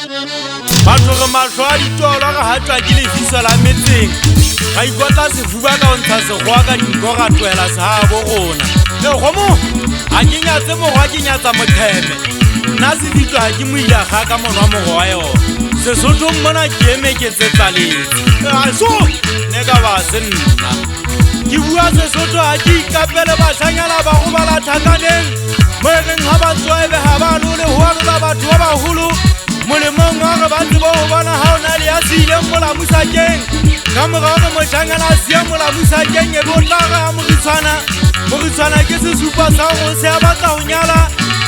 batho re mahlo a ditolo ga hatwa ke lefiso la metseng ga ikotla sefuba ka o ntsha sekgowa ka dinko ga tlohela sehabo rona le kgomo a ke nyatse morwa ke nyatsa motheme nna sebitlo ga ke moila ga ka monwa morwa wa yona sesothong mona ke eme ke tsetsaletse aso ne ka ba se nna ke bua sesotho ga ke ikapele bašanyana ba go bala thakaneng mo e reng ga batswaebe ga ba lole go alola batho ba bagolo molemong wa re ba tsebo go bona ga o na le ya seileng molamusakeng ka morago mošanyana a sia molamusakeng e be o tla ga ya moritshwana ke sesupa sa go se a batla go nyala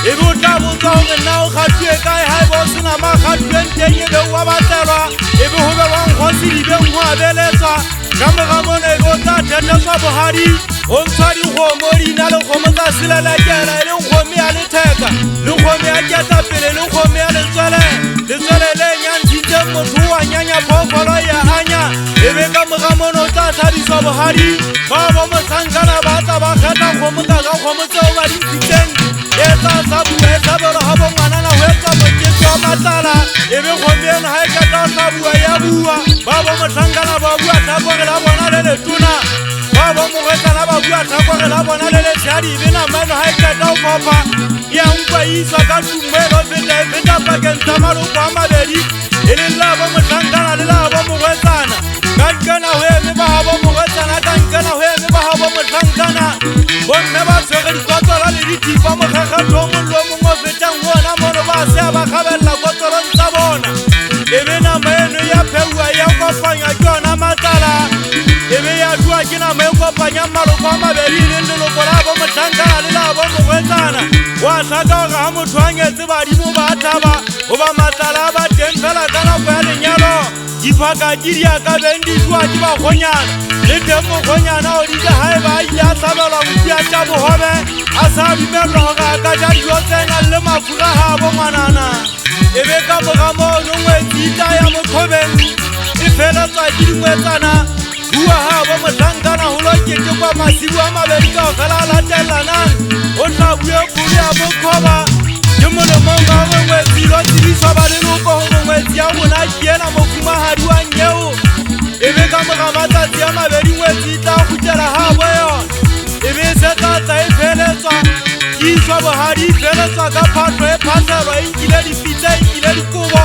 e be o tla botsa gore nna o gatue kae ga e bo o sena ma gatueng teng e be wa batelwa e be go be wankgosi dibeng go abeletswa ka moga mona e be o tla thetetswa bogadi go ntshwa dikgomo dina le kgomo tsa selelekela e leng kgomo ya letheka le kgomo ya ketapele le kgomo ya letswele le nyantshitseng motho wa nyanya phoofolo ya anya e be ka moga mona o tla tlhabiswa bogadi ba bo motlhankana ba tla ba kgetha kgomo ka kgomo tseo ba dintshitseng e tla sa bua e tlhabelo ga bo ngwanana go etsa mokete wa matlala e be kgomo eno ga e keta o tla bua ya bua ba bo motlhankana ba bua tlhakore la bona le letona ba bo mogwetsana ba bua tlhakore la bona le letshadi e be nama eno ga e keta o fofa ya nkwa iswa ka tumelo feta e feta pakeng tsa maloko a mabedi e leng la bo motlhankana le la bo mogwetsana ka nkena go eme ba ga bo mogwetsana ka nkena go eme ba ga bo motlhankana bomme ba tshwere dikotsolo le dithipa mokgekgetho mollo mongwe o fetang go ona mono ba sea ba kgabelela kotsolong tsa bona e be nama eno ya pheua ya kopanywa ke yona matlala e be ya tua ke nama e kopanyang maloko a mabedi e leng leloko la bo motlhankana le la bo mogwetsana wa tlhaka gore ga motho a nyetse badimo ba thaba goba matlala a ba teng fela ka nako ya lenyalo diphaka ke diakabeng di tua ke bakgonyana le teng mokgonyana o dile ga e ba a ile a tlhabelwa mopia tša bogobe a sa dumelwa gore a ka ja dijo tsenang le mafura ga bo ngwanana e be ka moga mono ngwetsi ita ya mothobeng e feletswa ke dingwetsana bua ga bo motlhankana golo ketekwa masibu a mabedi ka go fela a latelanang o tla bue kgolo ya bokgoba ke molemong ka gore ngwetsi ilo tsebiswa ba leloko gore ngwetsi ya gona ke ena mofumagadi wa nyeo e be ka moga matsatsi a mabedi ngwetsi e tla gutela ga bo yona e be se tlatla e feletswa ke iswa bogadi e feletswa ka phatlo e phathelwa e nkile dipitsa e nkile dikobo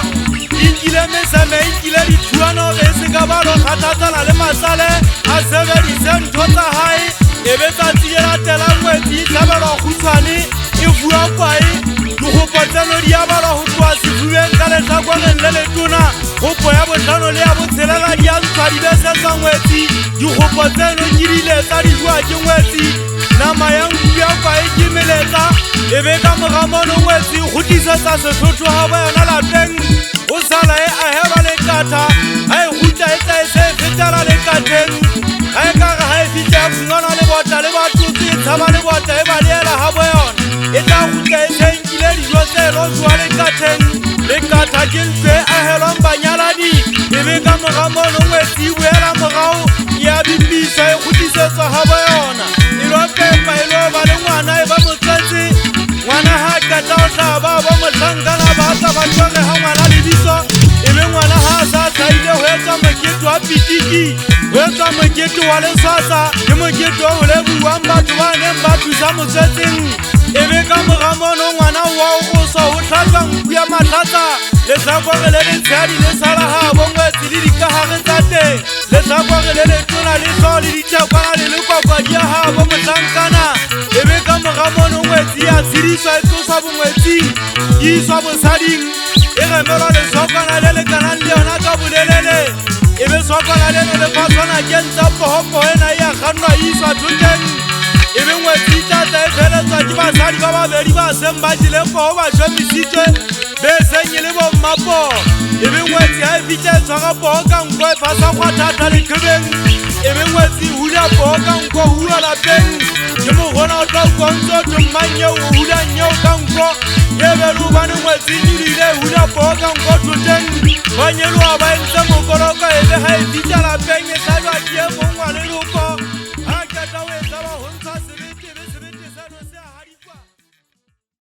e nkile meseme e nkile dithuana gore e se ka balo kgathatsana le masale a sebedise ntho tsa gae e be tsatsi e latela ngwetsi e tlhabelwa khutshwane e bua kwae dikgopo tseno di a balwa go tloa sefubeng ka letlhakoreng le letona kgopo ya botlhano le ya botshelela di a ntshwa dibesetsa ngwetsi dikgopo tseno ke diletsa di bua ke ngwetsi nama ya nku ya kwae ke meletsa e be ka moga mono ngwetsi e kgotlisetsa sesotho ga bo yona lapeng o sala e aheba lekatha ga e gutla e tla e se e fetela lekateng ga e kare ga e fitlha ya fungana le botla le batotse e tshaba le botla e baleela ga bo yona e tla gutla e se nkile dijo tse elo jwa lekateng lekatha ke ntho e ahelwang banyaladi e be ka moga mono ngwetsi e boela morago ya bipisa e kgotlisetswa ga bo yona e lo pepa e lo ba le ngwana e ba motsetse ngwana ga keta o tla ba bo motlhankana ba tla ba tshware ga ngwana lebiso e be ngwana ga a sa tlaile go etsa mokete wa pitiki go etsa mokete wa leswasa ke mokete o o lebuwang batho ba neng ba thusa motsetseng e be ka moga mono ngwana wa go sa o tlhatswa nku ya matlhatsa letlhakore le letshehadi le sala ga bo ngwetsi le dikagare tsa teng letlhakore le letona le tlho le dithekwana le lekwakwadi ya ga bo motlhankana e be ka moga mono ngwetsi ya tshediswa e tlosa bongwetsing e iswa bosading e remelwa lesokwana le lekanang le yona ka bolelele e be sokwana leno le fatswana keng tsa pogopogo ena e ya kgannwa e iswa thoteng e be ngwetsi e tlatla e feletswa ke basadi ba babedi ba seng ba jeleng pogo ba šomisitswe be seng e le bommapogo e be ngwetsi ga e fitlha e tshwara pogo ka nko e fasa kgwathata letlhobeng e be ngwetsi e hula pogo ka nko hula lapeng ke mogona o tla ukontse o thommanyeo o hula nyeo ka nko e be le obane ngwetsi e nyolile e hula pogo ka nko thoteng banyeloa ba entse mokoloko e be ga e fitlha lapeng e tlabja ke e mongwa leloko ga keta o e tlaba go ntsha